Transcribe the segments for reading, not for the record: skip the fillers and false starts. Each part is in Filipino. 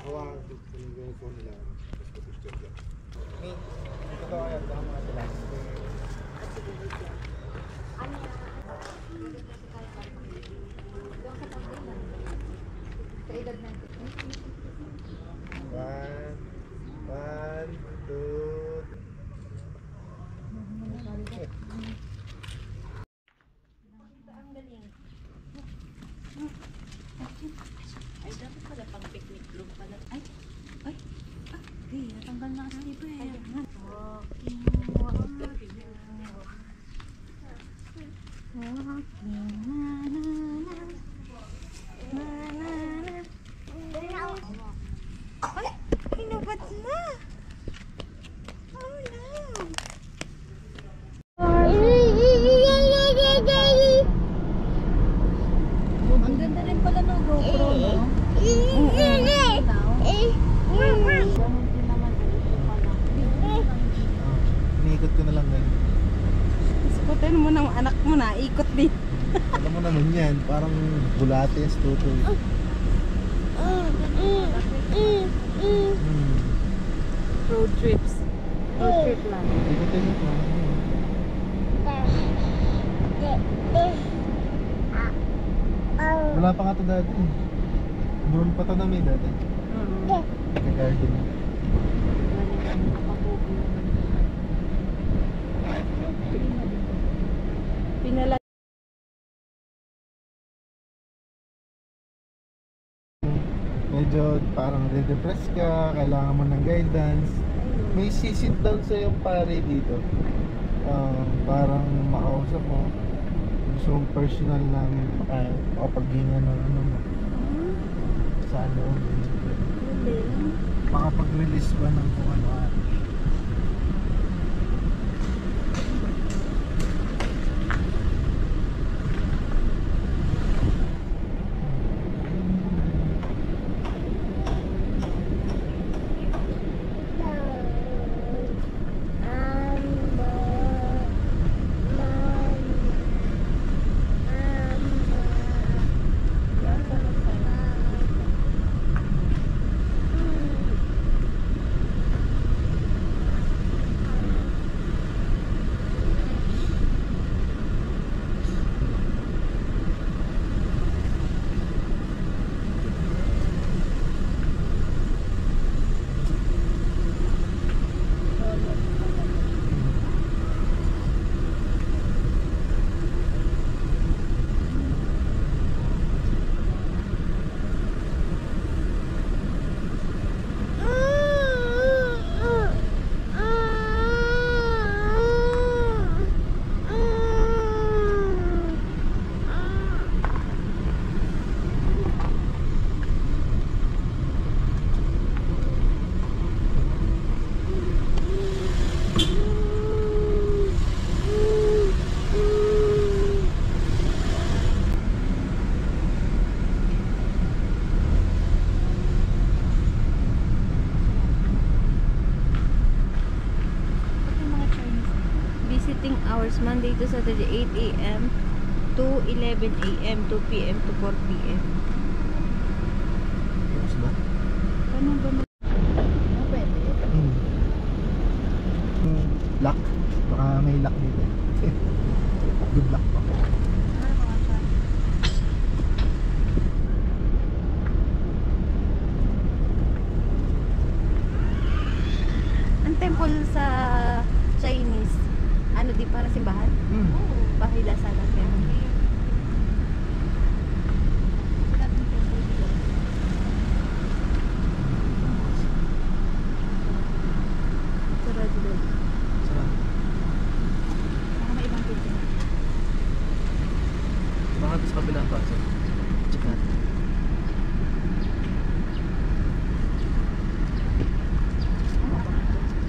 Hawakan ko yung phone nila. Tapos picture ka. Ito daw kaya daw mga sila. One, two, Ay, dapat pala pang picnic group pala. Ay, natanggal na kasi dito eh. Ay, hinubad na. Oh no. Ang ganda rin pala ng GoPro, no? Iniikot ko na lang ganyan. Isputin mo ng anak mo na, ikot din. Alam mo naman yan, parang bulates, tutoy. Road trips. Road trip lang. Ikutin mo pa. Wala pa nga ito dati. Doon pa ito namin dati. Nag-garden. Pinala. Medyo parang re-depress ka, kailangan mo ng guidance. May sisit down sa yung pare dito. Parang makausap mo. Gusto mong personal lang makapaghinga ng ano mo. Sa loob. Makapag-release ba ng kung ano. Visiting hours Monday to Saturday 8 a.m. to 11 a.m. 2 p.m. to 4 p.m. Tapos ba? Paano ba pwede? Lock. Baka may lock dito. Good luck pa. Ang temple sa Chinese, ano di para simbahan? Pahila sana kaya. Sarado doon. Baka may ibang pwede. Baka sa kabilang pa. Check natin.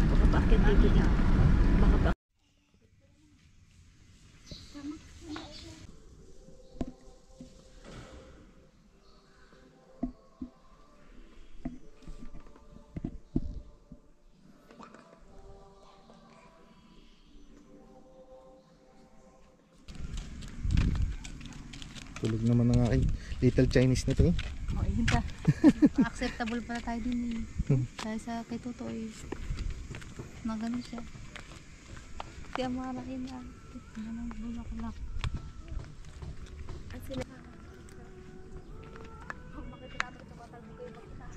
Baka bakit dito na? Baka bakit? Tulog naman ng aking little Chinese nito eh. Oh, yun pa. Acceptable pala tayo din eh. Dahil sa kay Totoy. Na ganun siya. Kaya malaki na. Ganun bulak-bulak. At sila. Bakit natin ito matalbi kayo magkita?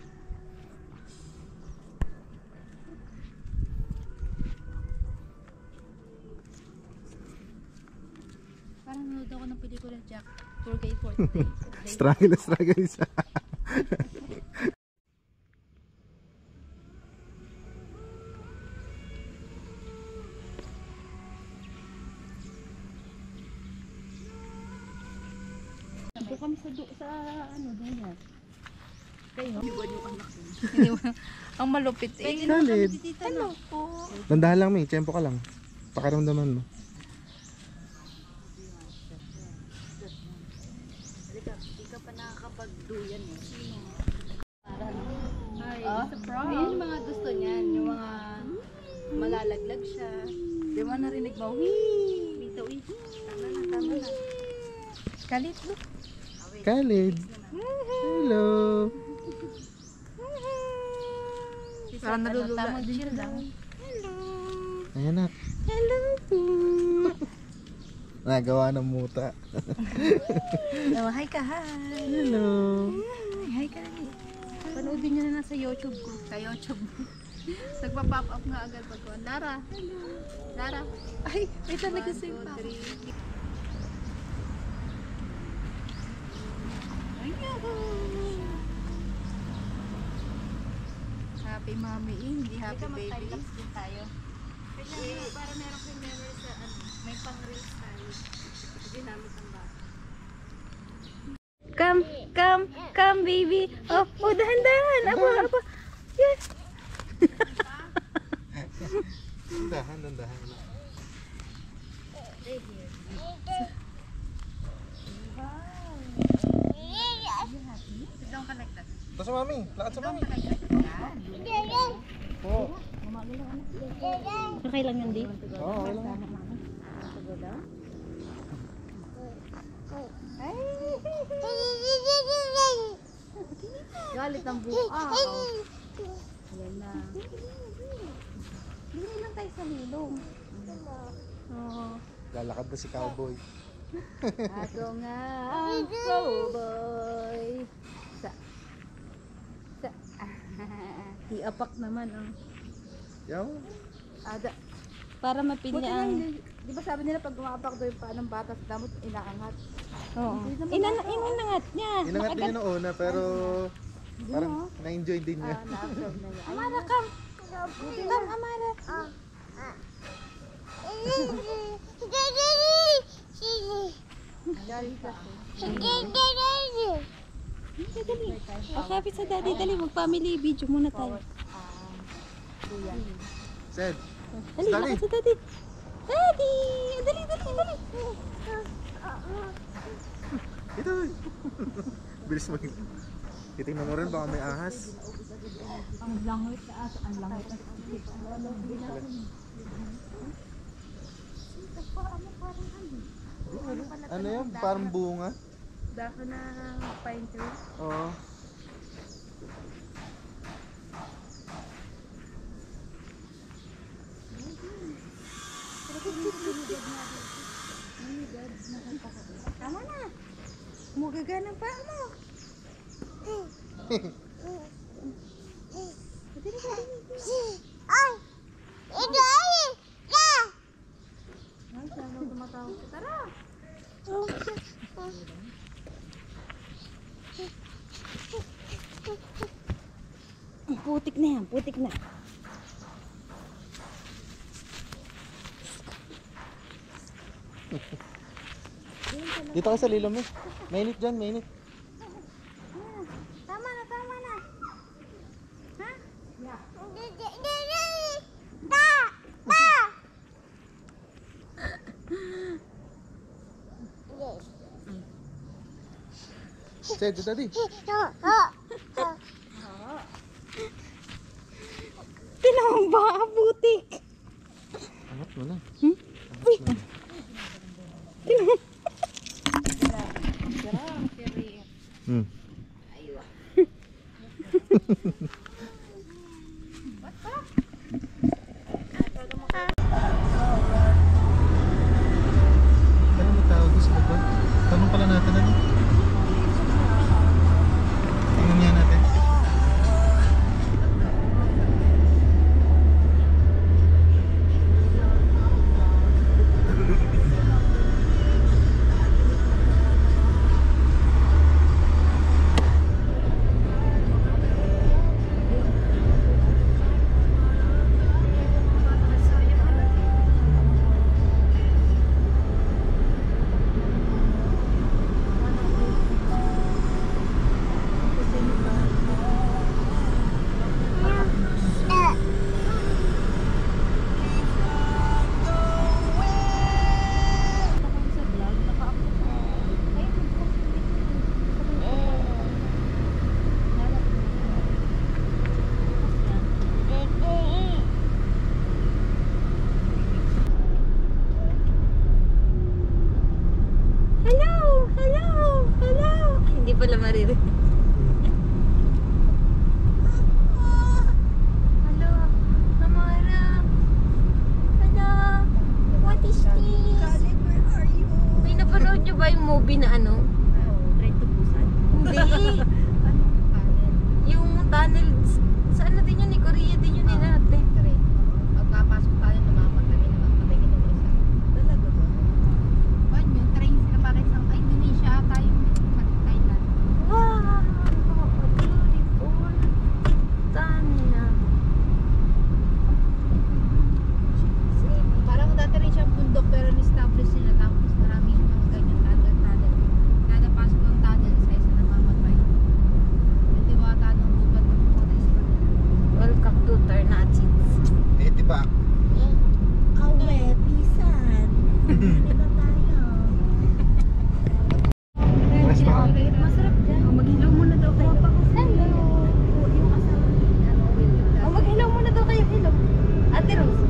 Parang nanood ako ng pelikula Jack. Tour guide for today. Struggle isa. Ito kami sa ano doon yan. Kayo? Hindi mo. Ang malupit eh. Solid. Hello po. Dandahan lang, may. Tempo ka lang. Pakaramdaman mo. Hindi ka pa nakakapag-duyan eh. Para no? Ay, surprise. Ayun yung mga gusto niyan. Yung mga malalaglag siya. Di mo narinig mo? Wee! Dito eh. Tama na. Kalit look. Khalid. Hello. Parang nalulula din siya lang. Ayan na. Hello po. Nagawa ng muta. Oh, hi ka, hi. Hello. Hi ka rin. Panoodin nyo na sa YouTube ko. Sa YouTube. Nagpa-pop up nga agad pag ko. Lara. Hello. Lara. Ay, may talaga sa yung pop. Happy mommy, hindi happy baby. Time-lapse din tayo. Para meron kayong memory sa ano, may pang-reels tayo. Ginamit ang bata. Come baby. Oh, dahan-dahan. Aba. Yes. Dandahan. Don't collect that. Ito sa mami. Lakad sa mami. Oo. Okay lang yun, di? Oo, okay lang. Galit ang buka. Ayan na. Hindi lang tayo sa lilong. Oo. Lalakad na si cowboy. Ako nga ang cowboy. Iapak naman oh. Yaw. Para mapili ang... Di ba sabi nila pag gumapak daw yung paa ng bata sa damot, inaangat. Oo. Inangat niya. Inangat din yun noong una pero parang na-enjoy din niya. Na-absorb na niya. Amara, come. Come, Amara. Galit kasi. Dali. Kapit sa daddy. Dali, mag-family video muna tayo. Said. Dali, Dali. lakad sa daddy. Daddy! Dali. Ito. Bilis mo. Titingnan mo rin baka may ahas. Ang langit na aso, ang langit na Ano yun? Parang bunga? dahon na pine tree. Oo. Tama na. Mugagana pa mo. Ay, sana tumatawag. Tara! Putik na yan, putik na. Dito ka sa lilo mo. Mainit dyan, mainit. Tama na. Ha? Said, daddy. Tinawang ba? Putik. Angat mo na. Tinawang. Hmm. Ano mo tawag sa ba? Tanong pala natin ano? Tingnan nga natin. Hindi pala maririnig. Hello, Amara. Hello. What is this? Khalid, where are you? May napanood nyo ba yung movie na ano? Try to Busan. Hindi. Yung tunnel. Saan na din yun? Ni Korea din yun natin. Pagkapasok tayo, namamagay kita ng isa. Talaga ba? Ano yun? Train sila bakit sa Indonesia tayo. Thailand. Wow! Beautiful. Tanya. Parang dati rin siyang bundok pero ni-establish nila tapos marami yung mga ganyan tunnel. Kada pasok ng tunnel, isa-isa namamatay. Yung diwata ng gubat ng mga isa. Welcome to Ternachins. Eh, di ba? Awe, pisan. Dito tayo. Restaurant. Masarap dyan. Mag-hello muna daw kayo. Hello. Yung asawa ni Will. Oh, mag-hello muna daw kayo. Hello. Ate Rose.